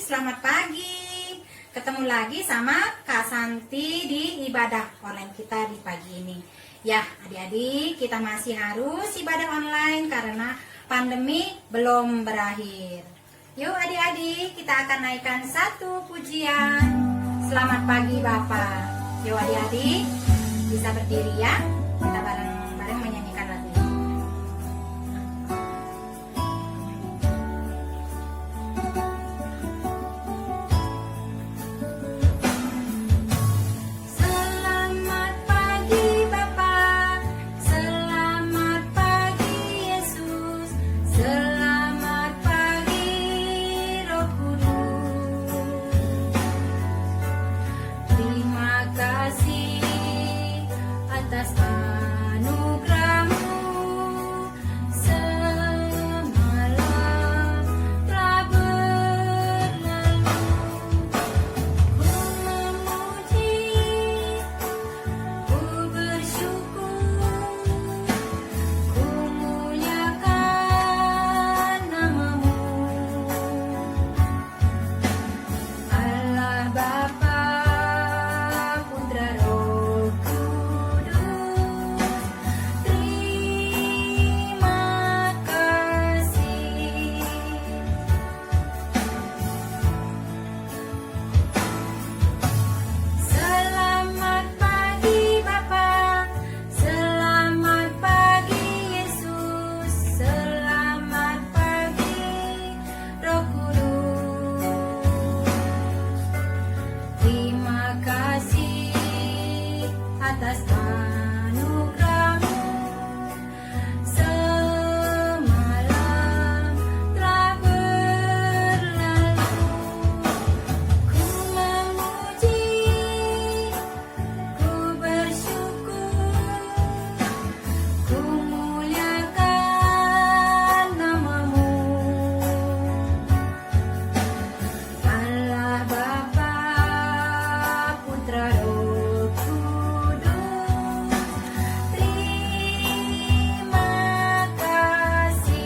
selamat pagi. Ketemu lagi sama Kak Santi di ibadah online kita di pagi ini. Ya, adik-adik, kita masih harus ibadah online karena pandemi belum berakhir. Yuk adik-adik, kita akan naikkan satu pujian. Selamat pagi Bapak. Yuk adik-adik, bisa berdiri ya. Kita bareng-bareng menyanyikan lagu ini. Selamat pagi Bapak, selamat pagi Yesus, selamat pagi Roh Kudus. Terima kasih atas anugerah-Mu semalam telah berlalu. Ku memuji, ku bersyukur, ku muliakan nama-Mu. Allah Bapa, Putra Roh Kudus, terima kasih. Selamat pagi Bapa, selamat pagi Yesus, selamat pagi Roh Kudus. Terima kasih atas anugerah-Mu semalam telah berlalu. Ku memuji, ku bersyukur, ku muliakan nama-Mu. Allah Bapa, Putra Roh Kudus, terima kasih.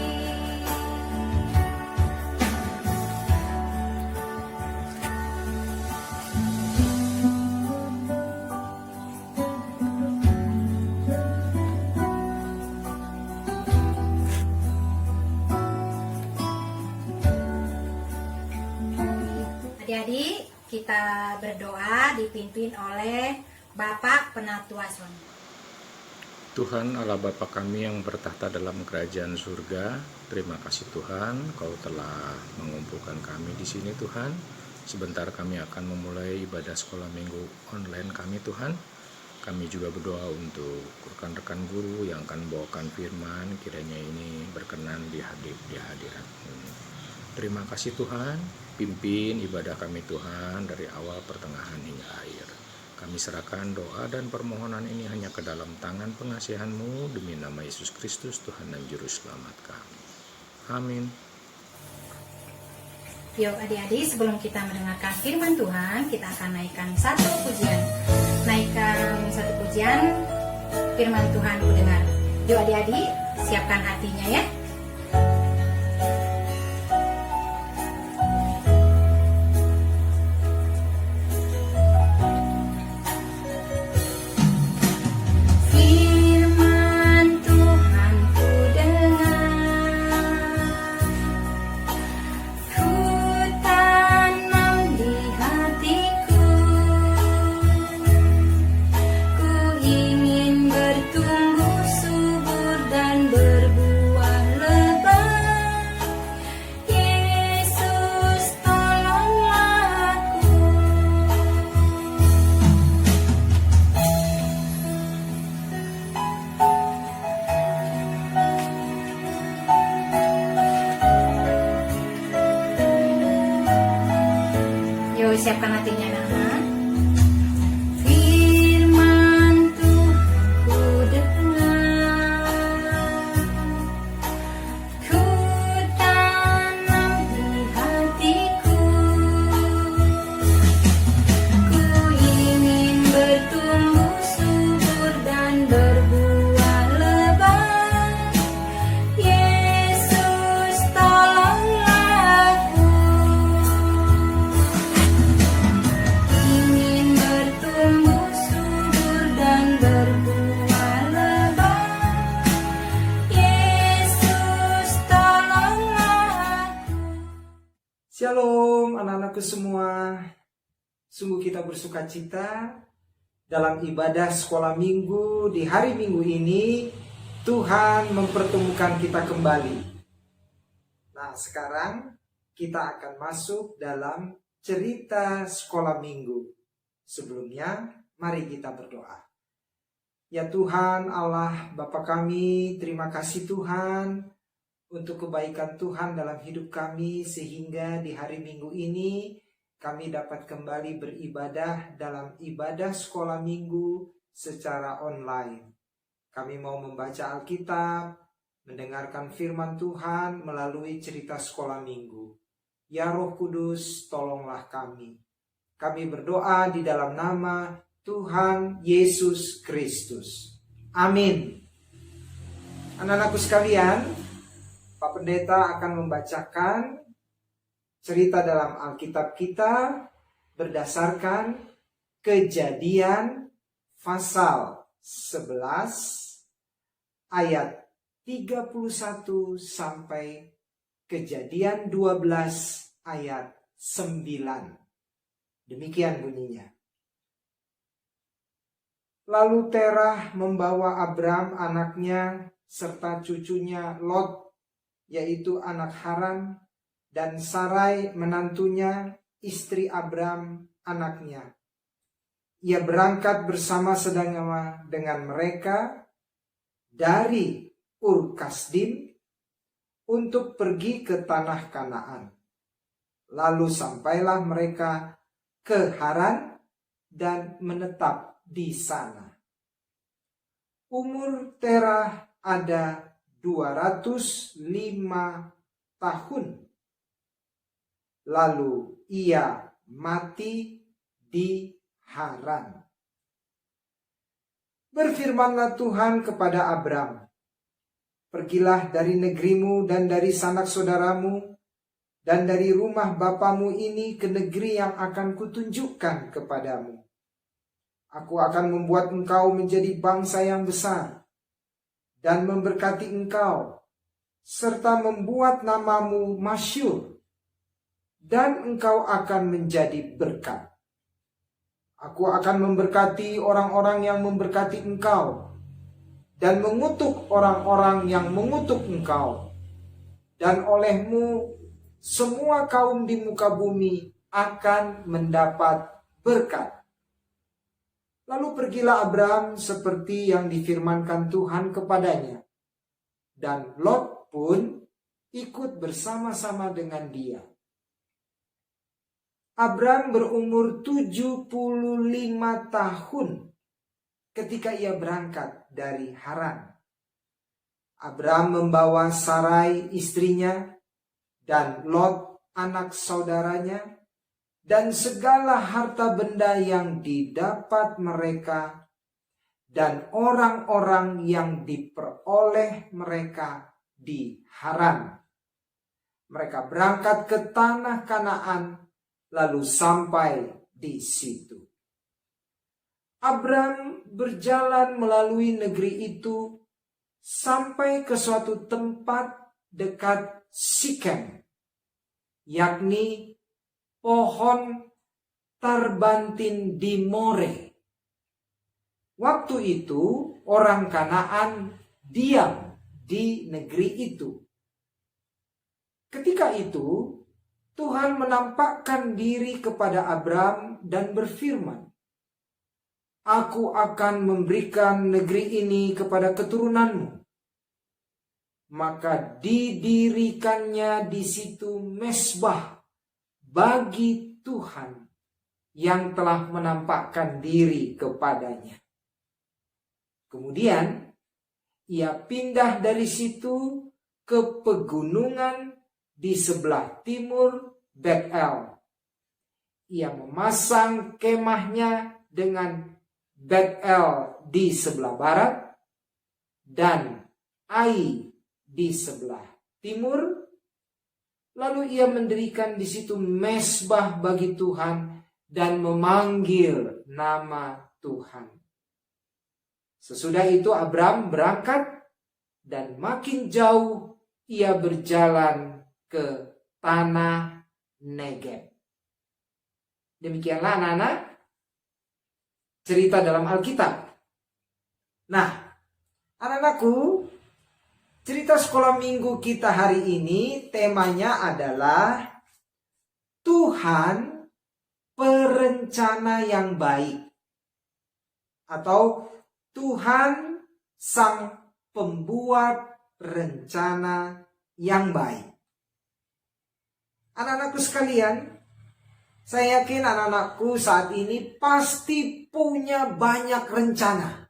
Adik-adik, kita berdoa dipimpin oleh Bapak Penatua Son. Tuhan Allah Bapa kami yang bertahta dalam kerajaan surga, terima kasih Tuhan, Kau telah mengumpulkan kami di sini Tuhan. Sebentar kami akan memulai ibadah sekolah minggu online kami Tuhan. Kami juga berdoa untuk rekan-rekan guru yang akan membawakan firman, kiranya ini berkenan di hadirat-Mu. Terima kasih Tuhan, pimpin ibadah kami Tuhan dari awal, pertengahan hingga akhir. Kami serahkan doa dan permohonan ini hanya ke dalam tangan pengasihan-Mu demi nama Yesus Kristus Tuhan dan Juru Selamat kami. Amin. Yuk adik-adik, sebelum kita mendengarkan firman Tuhan, kita akan naikkan satu pujian. Naikkan satu pujian, firman Tuhan ku dengar. Yuk adik-adik, siapkan hatinya ya. Firman Tuhan ku dengar, ku tanam di hatiku, ku ingin bertumbuh subur dan berbuah lebat. Yesus tolonglah aku. Yuk siapkan hatinya anak-anak. Firman Tuhan ku dengar, ku tanam di hatiku, ku ingin bertumbuh subur dan berbuah lebat. Yesus tolonglah aku. Shalom anak-anakku semua. Sungguh kita bersuka cita dalam ibadah sekolah minggu di hari Minggu ini. Tuhan mempertemukan kita kembali. Nah, sekarang kita akan masuk dalam cerita sekolah minggu. Sebelumnya, mari kita berdoa. Ya Tuhan Allah Bapa kami, terima kasih Tuhan untuk kebaikan Tuhan dalam hidup kami, sehingga di hari Minggu ini kami dapat kembali beribadah dalam ibadah sekolah minggu secara online. Kami mau membaca Alkitab, mendengarkan firman Tuhan melalui cerita sekolah minggu. Ya Roh Kudus, tolonglah kami. Kami berdoa di dalam nama Tuhan Yesus Kristus. Amin. Anak-anakku sekalian, Pak Pendeta akan membacakan cerita dalam Alkitab kita berdasarkan Kejadian pasal 11 ayat 31 sampai Kejadian 12 ayat 9. Demikian bunyinya. Lalu Terah membawa Abram anaknya serta cucunya Lot, yaitu anak Haran, dan Sarai menantunya, istri Abram anaknya. Ia berangkat bersama-sama dengan mereka dari Ur Kasdim untuk pergi ke tanah Kanaan. Lalu sampailah mereka ke Haran dan menetap di sana. Umur Terah ada 205 tahun. Lalu ia mati di Haran. Berfirmanlah Tuhan kepada Abram, "Pergilah dari negerimu dan dari sanak saudaramu dan dari rumah bapamu ini ke negeri yang akan kutunjukkan kepadamu. Aku akan membuat engkau menjadi bangsa yang besar dan memberkati engkau, serta membuat namamu masyhur, dan engkau akan menjadi berkat. Aku akan memberkati orang-orang yang memberkati engkau, dan mengutuk orang-orang yang mengutuk engkau. Dan olehmu semua kaum di muka bumi akan mendapat berkat." Lalu pergilah Abram seperti yang difirmankan Tuhan kepadanya. Dan Lot pun ikut bersama-sama dengan dia. Abram berumur 75 tahun ketika ia berangkat dari Haran. Abram membawa Sarai istrinya dan Lot anak saudaranya dan segala harta benda yang didapat mereka dan orang-orang yang diperoleh mereka di Haran. Mereka berangkat ke tanah Kanaan lalu sampai di situ. Abram berjalan melalui negeri itu sampai ke suatu tempat dekat Sikem, yakni pohon tarbantin di More. Waktu itu orang Kanaan diam di negeri itu. Ketika itu Tuhan menampakkan diri kepada Abram dan berfirman, "Aku akan memberikan negeri ini kepada keturunanmu." Maka didirikannya di situ mezbah bagi Tuhan yang telah menampakkan diri kepadanya. Kemudian ia pindah dari situ ke pegunungan di sebelah timur Bet-El. Ia memasang kemahnya dengan Bet-El di sebelah barat dan Ai di sebelah timur. Lalu ia mendirikan di situ mezbah bagi Tuhan dan memanggil nama Tuhan. Sesudah itu Abram berangkat dan makin jauh ia berjalan ke tanah Negeb. Demikianlah anak-anak cerita dalam Alkitab. Nah, anak-anakku, cerita sekolah minggu kita hari ini temanya adalah Tuhan perencana yang baik, atau Tuhan sang pembuat rencana yang baik. Anak-anakku sekalian, saya yakin anak-anakku saat ini pasti punya banyak rencana.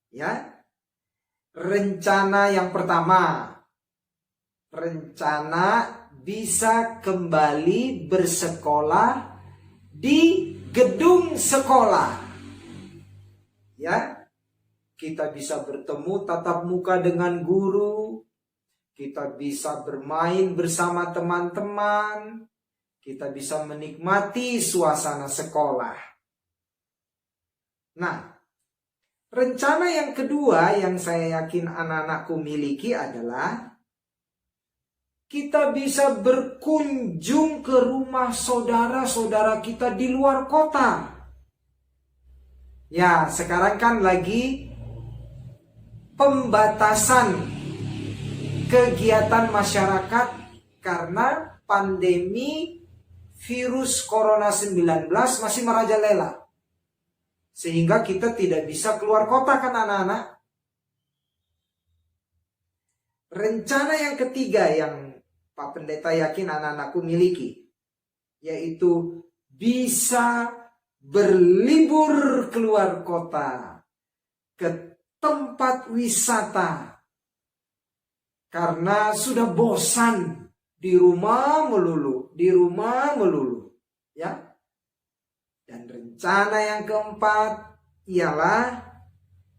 Ya. Rencana yang pertama, rencana bisa kembali bersekolah di gedung sekolah. Ya. Kita bisa bertemu tatap muka dengan guru, kita bisa bermain bersama teman-teman, kita bisa menikmati suasana sekolah. Nah, rencana yang kedua yang saya yakin anak-anakku miliki adalah kita bisa berkunjung ke rumah saudara-saudara kita di luar kota. Ya, sekarang kan lagi pembatasan kegiatan masyarakat karena pandemi virus Corona 19 masih merajalela. Sehingga kita tidak bisa keluar kota kan anak-anak. Rencana yang ketiga yang Pak Pendeta yakin anak-anakku miliki, yaitu bisa berlibur keluar kota ke tempat wisata. Karena sudah bosan di rumah melulu, ya. Dan rencana yang keempat ialah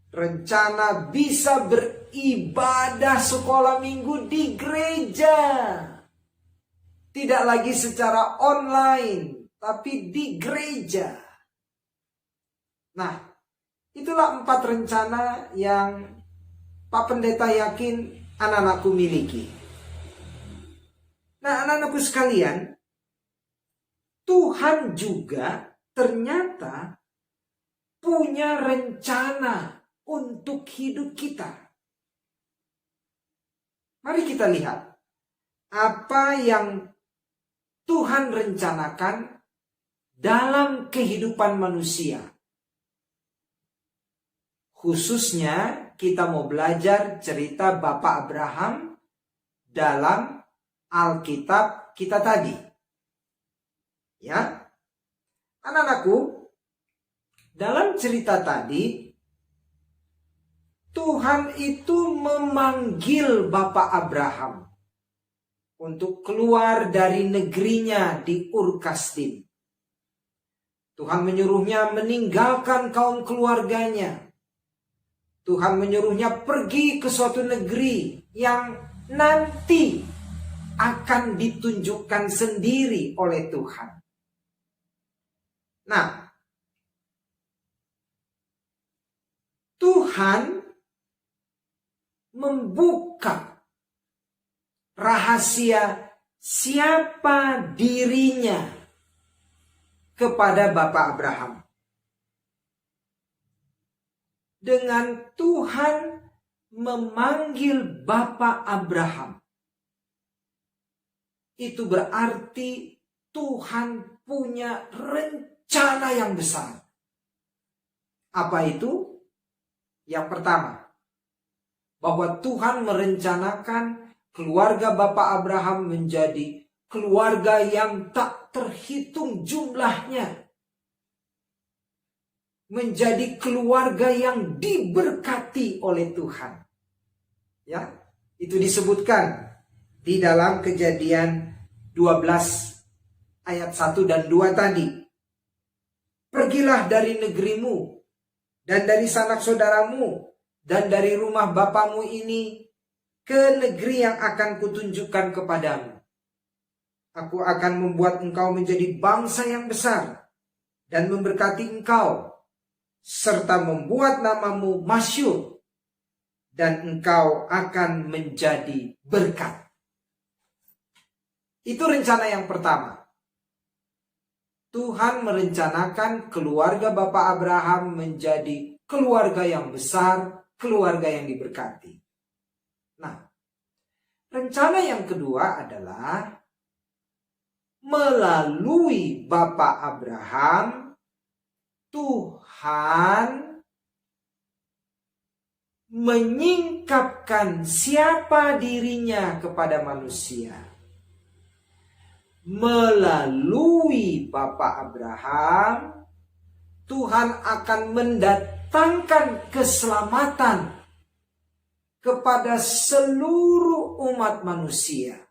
rencana bisa beribadah sekolah minggu di gereja. Tidak lagi secara online, tapi di gereja. Nah, itulah 4 rencana yang Pak Pendeta yakin anak-anakku miliki. Nah, anak-anakku sekalian, Tuhan juga ternyata punya rencana untuk hidup kita. Mari kita lihat apa yang Tuhan rencanakan dalam kehidupan manusia. Khususnya kita mau belajar cerita Bapak Abraham dalam Alkitab kita tadi. Ya. Anak-anakku, dalam cerita tadi Tuhan itu memanggil Bapak Abraham untuk keluar dari negerinya di Ur Kasdim. Tuhan menyuruhnya meninggalkan kaum keluarganya. Tuhan menyuruhnya pergi ke suatu negeri yang nanti akan ditunjukkan sendiri oleh Tuhan. Nah, Tuhan membuka rahasia siapa dirinya kepada Bapak Abraham. Dengan Tuhan memanggil Bapak Abraham, itu berarti Tuhan punya rencana yang besar. Apa itu? Yang pertama, bahwa Tuhan merencanakan keluarga Bapak Abraham menjadi keluarga yang tak terhitung jumlahnya. Menjadi keluarga yang diberkati oleh Tuhan. Ya, itu disebutkan di dalam Kejadian 12 ayat 1 dan 2 tadi. Pergilah dari negerimu dan dari sanak saudaramu dan dari rumah bapamu ini ke negeri yang akan kutunjukkan kepadamu. Aku akan membuat engkau menjadi bangsa yang besar dan memberkati engkau, serta membuat namamu masyhur, dan engkau akan menjadi berkat. Itu rencana yang pertama. Tuhan merencanakan keluarga Bapak Abraham menjadi keluarga yang besar, keluarga yang diberkati. Nah, rencana yang kedua adalah melalui Bapak Abraham, Tuhan menyingkapkan siapa dirinya kepada manusia. Melalui Bapak Abraham, Tuhan akan mendatangkan keselamatan kepada seluruh umat manusia.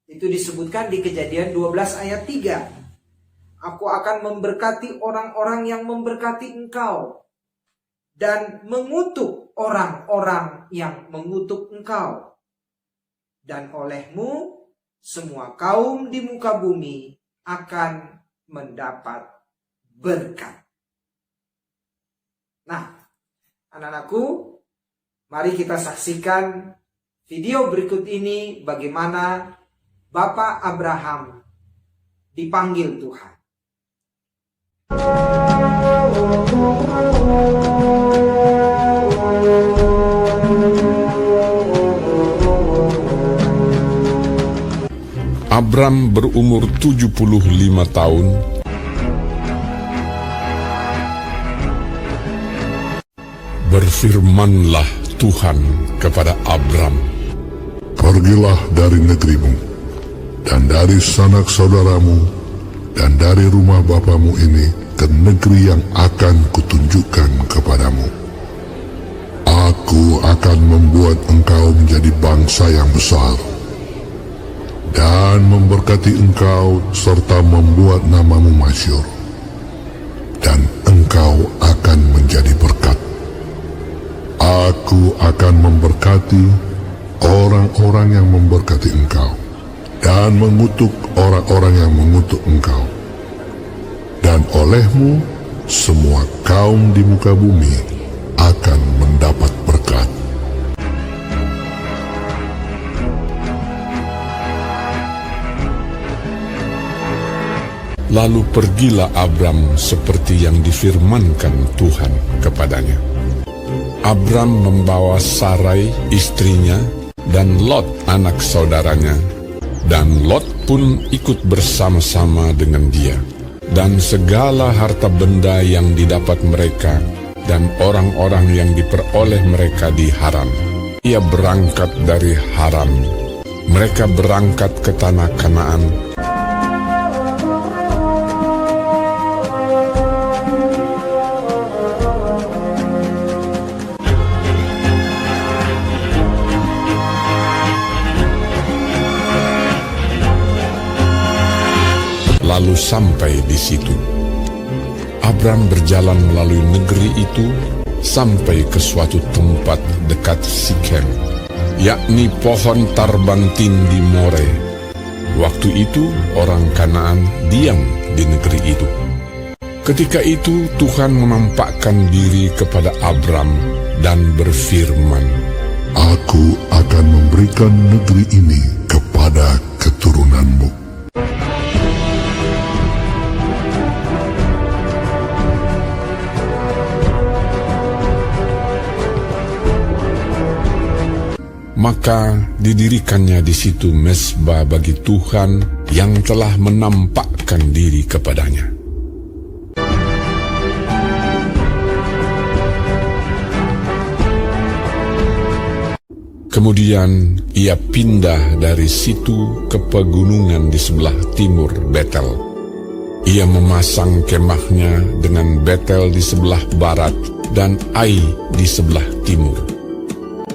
Itu disebutkan di Kejadian 12 ayat 3. Aku akan memberkati orang-orang yang memberkati engkau, dan mengutuk orang-orang yang mengutuk engkau. Dan olehmu semua kaum di muka bumi akan mendapat berkat. Nah, anak-anakku, mari kita saksikan video berikut ini bagaimana Bapak Abraham dipanggil Tuhan. Abram berumur 75 tahun. Berfirmanlah Tuhan kepada Abram, "Pergilah dari negerimu, dan dari sanak saudaramu, dan dari rumah bapamu ini ke negeri yang akan kutunjukkan kepadamu. Aku akan membuat engkau menjadi bangsa yang besar, dan memberkati engkau serta membuat namamu masyhur, dan engkau akan menjadi berkat. Aku akan memberkati orang-orang yang memberkati engkau, dan mengutuk orang-orang yang mengutuk engkau. Dan olehmu semua kaum di muka bumi akan mendapat berkat." Lalu pergilah Abram seperti yang difirmankan Tuhan kepadanya. Abram membawa Sarai istrinya dan Lot anak saudaranya, dan Lot pun ikut bersama-sama dengan dia, dan segala harta benda yang didapat mereka dan orang-orang yang diperoleh mereka di Haran. Ia berangkat dari Haran. Mereka berangkat ke tanah Kanaan. Lalu sampai di situ, Abram berjalan melalui negeri itu sampai ke suatu tempat dekat Sikem, yakni pohon tarbantin di More. Waktu itu orang Kanaan diam di negeri itu. Ketika itu Tuhan menampakkan diri kepada Abram dan berfirman, "Aku akan memberikan negeri ini kepada keturunanmu." Maka didirikannya di situ mezbah bagi Tuhan yang telah menampakkan diri kepadanya. Kemudian ia pindah dari situ ke pegunungan di sebelah timur Betel. Ia memasang kemahnya dengan Betel di sebelah barat dan Ai di sebelah timur.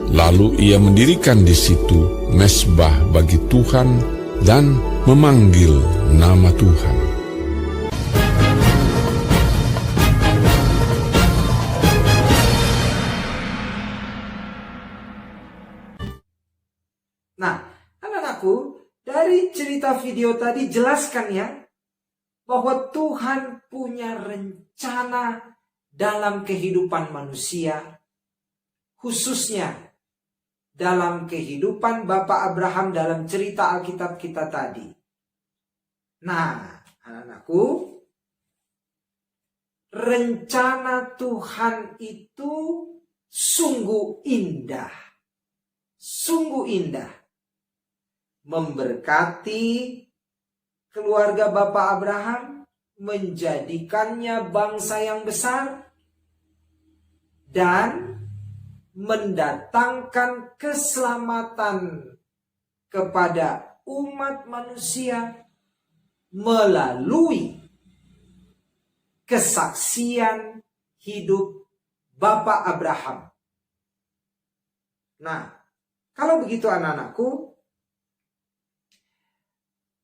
Lalu ia mendirikan di situ mezbah bagi Tuhan dan memanggil nama Tuhan. Nah, anak-anakku, dari cerita video tadi jelaskan ya, bahwa Tuhan punya rencana dalam kehidupan manusia, khususnya dalam kehidupan Bapak Abraham dalam cerita Alkitab kita tadi. Nah, anak-anakku, rencana Tuhan itu sungguh indah. Sungguh indah. Memberkati keluarga Bapak Abraham, menjadikannya bangsa yang besar, dan mendatangkan keselamatan kepada umat manusia melalui kesaksian hidup Bapak Abraham. Nah, kalau begitu anak-anakku,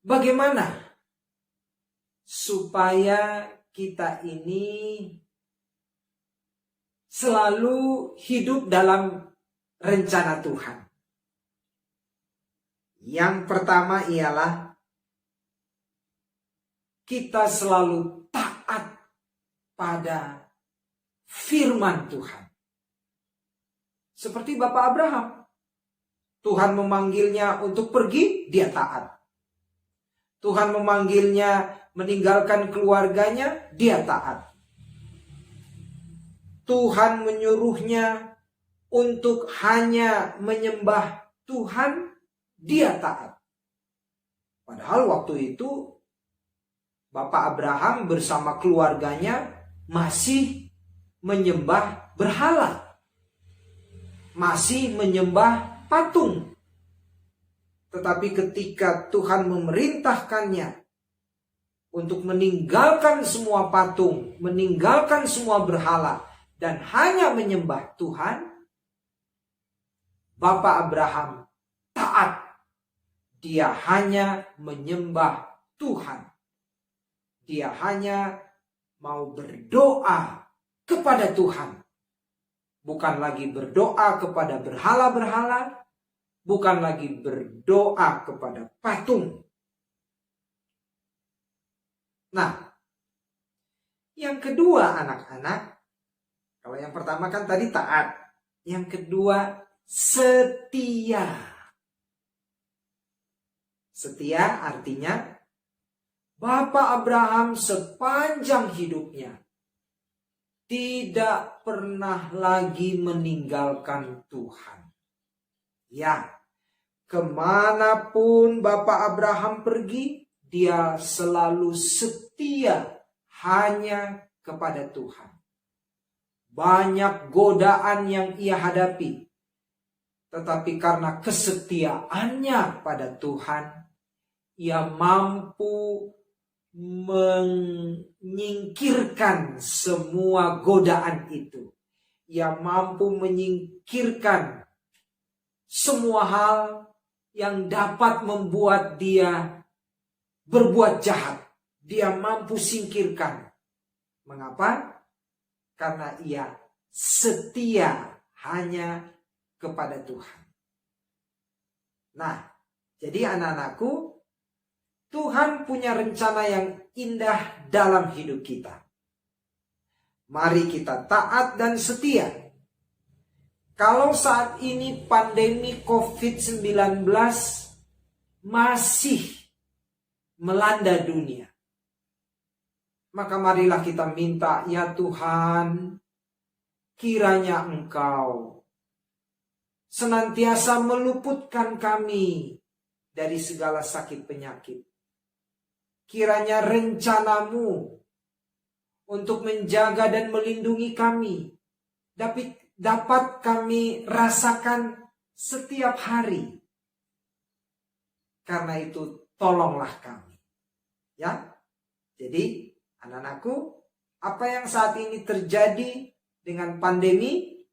bagaimana supaya kita ini selalu hidup dalam rencana Tuhan? Yang pertama ialah kita selalu taat pada firman Tuhan. Seperti Bapak Abraham. Tuhan memanggilnya untuk pergi, dia taat. Tuhan memanggilnya meninggalkan keluarganya, dia taat. Tuhan menyuruhnya untuk hanya menyembah Tuhan, dia taat. Padahal waktu itu Bapak Abraham bersama keluarganya masih menyembah berhala, masih menyembah patung. Tetapi ketika Tuhan memerintahkannya untuk meninggalkan semua patung, meninggalkan semua berhala, dan hanya menyembah Tuhan, Bapak Abraham taat. Dia hanya menyembah Tuhan. Dia hanya mau berdoa kepada Tuhan. Bukan lagi berdoa kepada berhala-berhala, bukan lagi berdoa kepada patung. Nah, yang kedua anak-anak, kalau yang pertama kan tadi taat. Yang kedua, setia. Setia artinya Bapak Abraham sepanjang hidupnya tidak pernah lagi meninggalkan Tuhan. Ya, kemanapun Bapak Abraham pergi, dia selalu setia hanya kepada Tuhan. Banyak godaan yang ia hadapi, tetapi karena kesetiaannya pada Tuhan, ia mampu menyingkirkan semua godaan itu. Ia mampu menyingkirkan semua hal yang dapat membuat dia berbuat jahat. Dia mampu singkirkan. Mengapa? Karena ia setia hanya kepada Tuhan. Nah, jadi anak-anakku, Tuhan punya rencana yang indah dalam hidup kita. Mari kita taat dan setia. Kalau saat ini pandemi COVID-19 masih melanda dunia, maka marilah kita minta, ya Tuhan, kiranya Engkau senantiasa meluputkan kami dari segala sakit penyakit. Kiranya rencana-Mu untuk menjaga dan melindungi kami dapat kami rasakan setiap hari. Karena itu tolonglah kami. Ya. Jadi anak-anakku, apa yang saat ini terjadi dengan pandemi,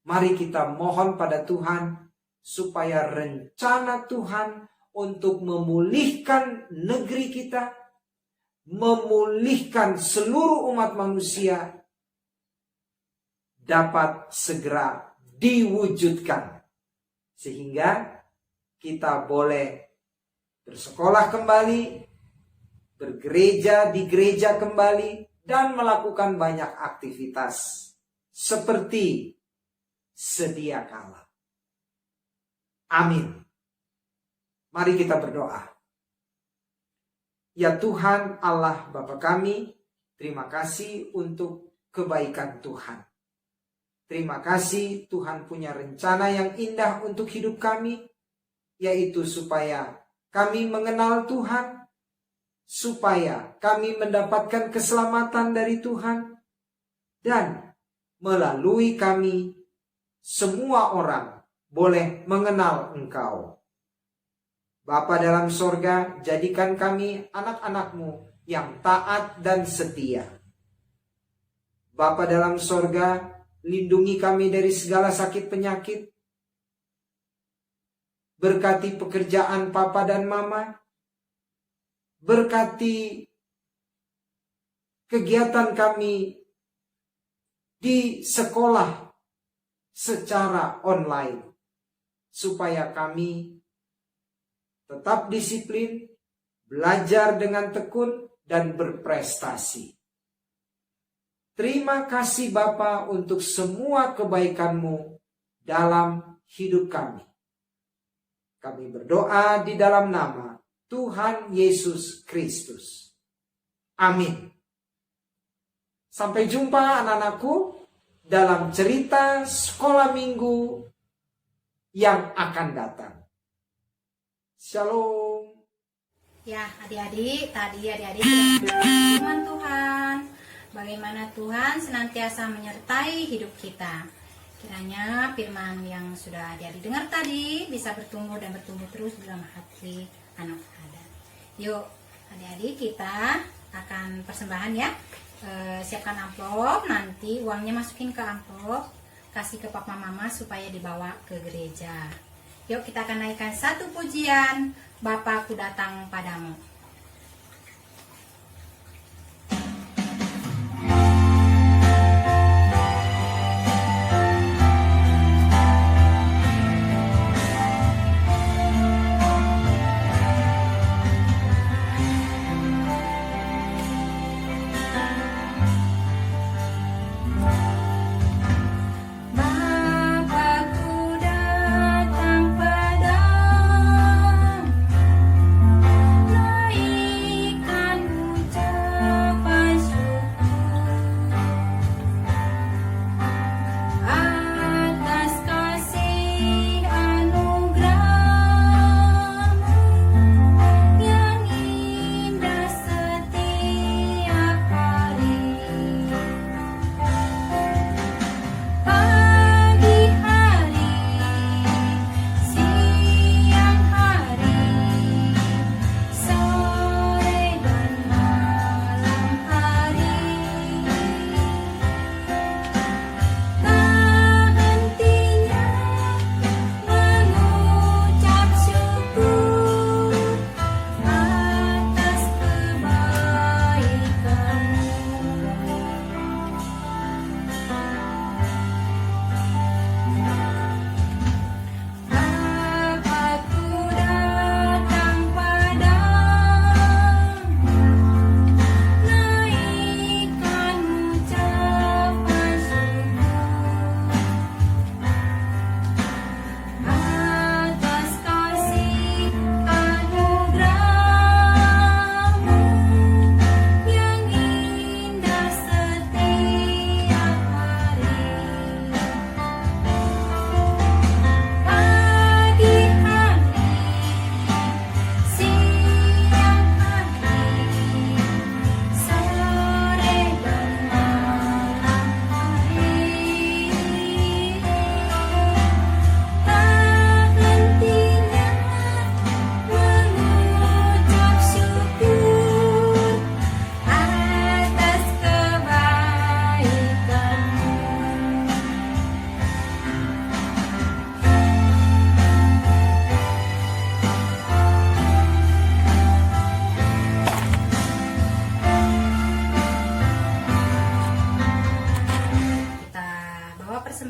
mari kita mohon pada Tuhan supaya rencana Tuhan untuk memulihkan negeri kita, memulihkan seluruh umat manusia dapat segera diwujudkan. Sehingga kita boleh bersekolah kembali, bergereja di gereja kembali, dan melakukan banyak aktivitas seperti sedia kala. Amin. Mari kita berdoa. Ya Tuhan Allah Bapa kami, terima kasih untuk kebaikan Tuhan. Terima kasih Tuhan punya rencana yang indah untuk hidup kami, yaitu supaya kami mengenal Tuhan, supaya kami mendapatkan keselamatan dari Tuhan, dan melalui kami semua orang boleh mengenal Engkau. Bapa dalam sorga, jadikan kami anak-anak-Mu yang taat dan setia. Bapa dalam sorga, lindungi kami dari segala sakit penyakit. Berkati pekerjaan Papa dan Mama. Berkati kegiatan kami di sekolah secara online, supaya kami tetap disiplin, belajar dengan tekun, dan berprestasi. Terima kasih Bapa untuk semua kebaikan-Mu dalam hidup kami. Kami berdoa di dalam nama Tuhan Yesus Kristus. Amin. Sampai jumpa anak-anakku dalam cerita sekolah minggu yang akan datang. Shalom. Ya, adik-adik, tadi adik-adik sudah mendengar firman Tuhan. Bagaimana Tuhan senantiasa menyertai hidup kita. Kiranya firman yang sudah adik-adik dengar tadi bisa bertumbuh dan bertumbuh terus dalam hati anak Adam. Yuk, adik-adik, kita akan persembahan ya. Siapkan amplop, nanti uangnya masukin ke amplop, kasih ke papa mama supaya dibawa ke gereja. Yuk kita akan naikkan satu pujian, Bapakku datang padamu.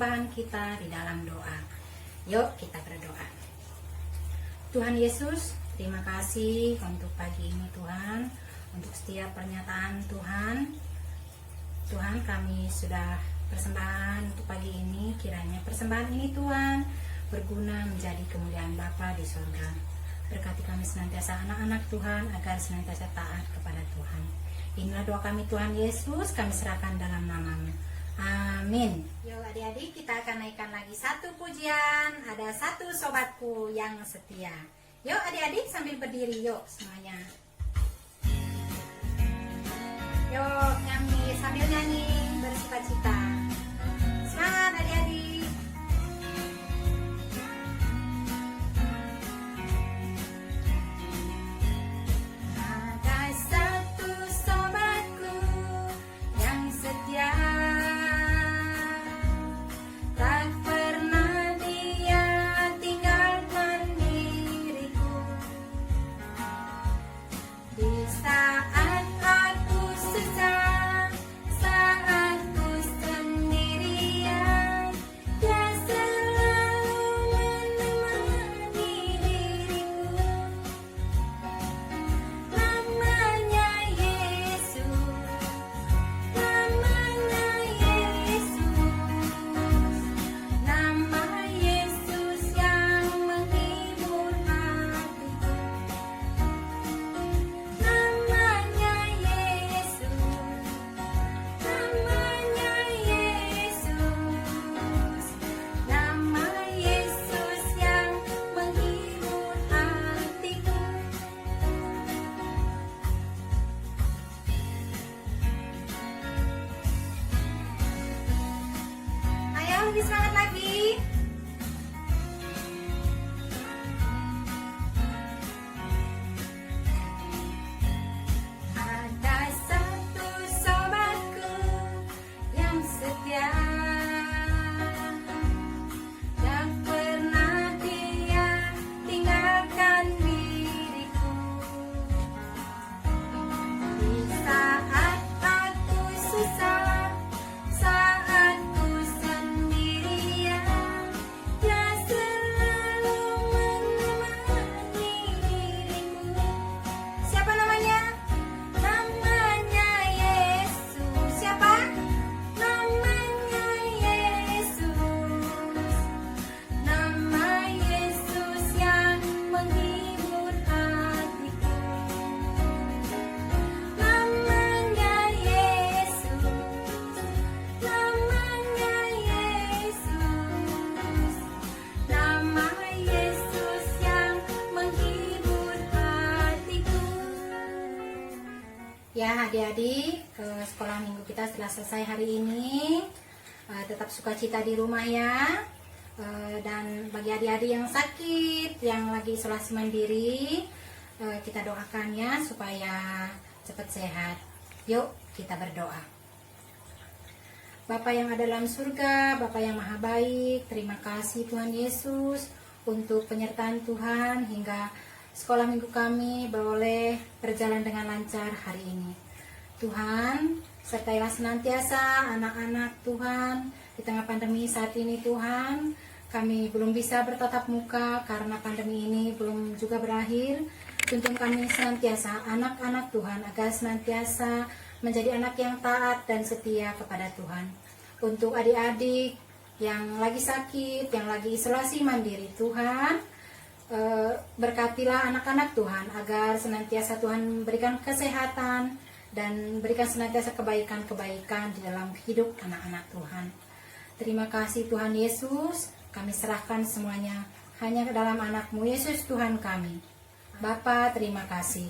persembahan kita di dalam doa. Yuk kita berdoa. Tuhan Yesus, terima kasih untuk pagi ini Tuhan, untuk setiap pernyataan Tuhan. Tuhan, kami sudah persembahan untuk pagi ini, kiranya persembahan ini Tuhan berguna menjadi kemuliaan Bapa di surga. Berkati kami senantiasa anak-anak Tuhan agar senantiasa taat kepada Tuhan. Inilah doa kami Tuhan Yesus, kami serahkan dalam nama-Mu. Amin. Yuk adik-adik, kita akan naikkan lagi satu pujian. Ada satu sobatku yang setia. Yuk adik-adik sambil berdiri yuk semuanya. Yuk nyanyi, sambil nyanyi bersukacita. Semangat adik-adik. Ada satu sobatku yang setia, tak pernah dia tinggalkan diriku. Di saat aku susah, saat ku sendirian, dia selalu menemani diriku. Namanya Yesus, namanya Yesus, nama Yesus yang menghibur hatiku. Namanya Yesus, namanya Yesus, nama Yesus yang menghibur hatiku. Ayo lebih semangat lagi. Ada satu sobatku yang setia, tak pernah dia tinggalkan diriku. Di saat aku susah, saat ku sendirian, dia selalu menemani diriku. Siapa namanya? Namanya Yesus. Siapa? Namanya Yesus. Nama Yesus yang menghibur hatiku. Namanya Yesus. Namanya Yesus. Nama Yesus yang menghibur hatiku. Ya adik-adik, sekolah minggu kita setelah selesai hari ini. Tetap sukacita di rumah ya. Dan bagi adik-adik yang sakit, yang lagi isolasi mandiri, kita doakan ya supaya cepat sehat. Yuk kita berdoa. Bapa yang ada dalam surga, Bapa yang maha baik, terima kasih Tuhan Yesus untuk penyertaan Tuhan hingga sekolah minggu kami boleh berjalan dengan lancar hari ini. Tuhan, sertailah senantiasa anak-anak Tuhan di tengah pandemi saat ini Tuhan. Kami belum bisa bertatap muka karena pandemi ini belum juga berakhir. Tuntun kami senantiasa anak-anak Tuhan agar senantiasa menjadi anak yang taat dan setia kepada Tuhan. Untuk adik-adik yang lagi sakit, yang lagi isolasi mandiri Tuhan, berkatilah anak-anak Tuhan agar senantiasa Tuhan berikan kesehatan dan berikan senantiasa kebaikan-kebaikan di dalam hidup anak-anak Tuhan. Terima kasih Tuhan Yesus, kami serahkan semuanya hanya ke dalam anak-Mu Yesus Tuhan kami. Bapa, terima kasih.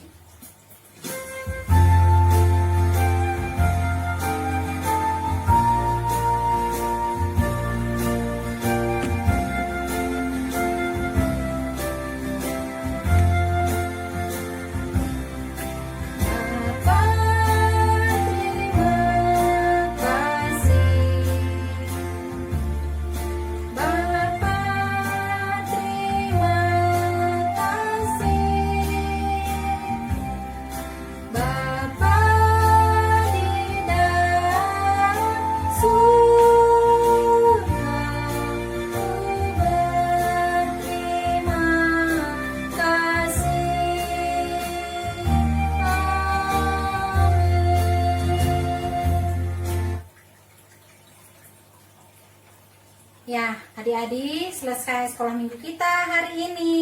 Ya, adik-adik, selesai sekolah minggu kita hari ini.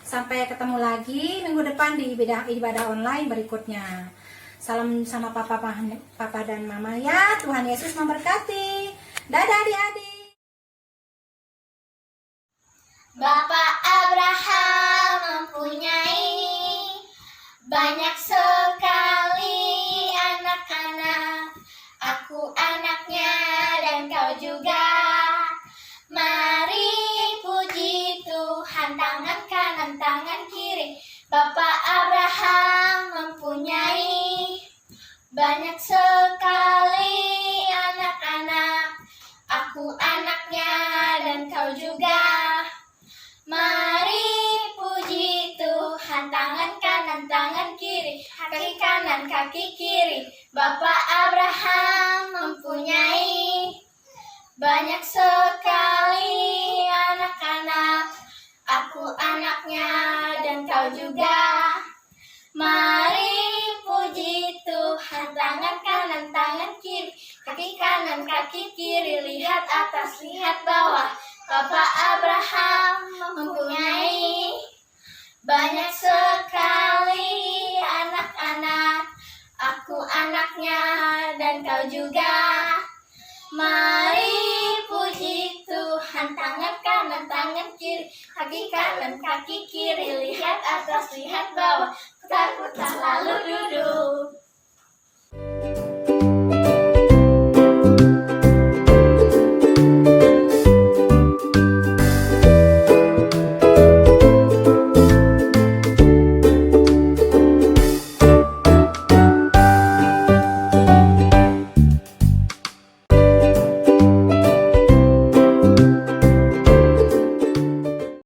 Sampai ketemu lagi minggu depan di ibadah online berikutnya. Salam sama papa dan mama ya. Tuhan Yesus memberkati. Dadah adik-adik. Bapak Abraham mempunyai banyak sekali anak-anak. Aku anaknya dan kau juga. Mari puji Tuhan, tangan kanan, tangan kiri. Bapak Abraham mempunyai banyak sekali anak-anak. Aku anaknya dan kau juga. Mari puji Tuhan, tangan kanan, tangan kiri. Kaki kanan, kaki kiri. Bapak Abraham mempunyai banyak sekali anak-anak. Aku anaknya dan kau juga. Mari puji Tuhan, tangan kanan, tangan kiri. Kaki kanan, kaki kiri. Lihat atas, lihat bawah. Bapak Abraham mempunyai banyak sekali anak-anak. Aku anaknya dan kau juga. Mari puji Tuhan, tangan kanan, tangan kiri. Kaki kanan, kaki kiri. Lihat atas, lihat bawah. Putar-putar lalu duduk.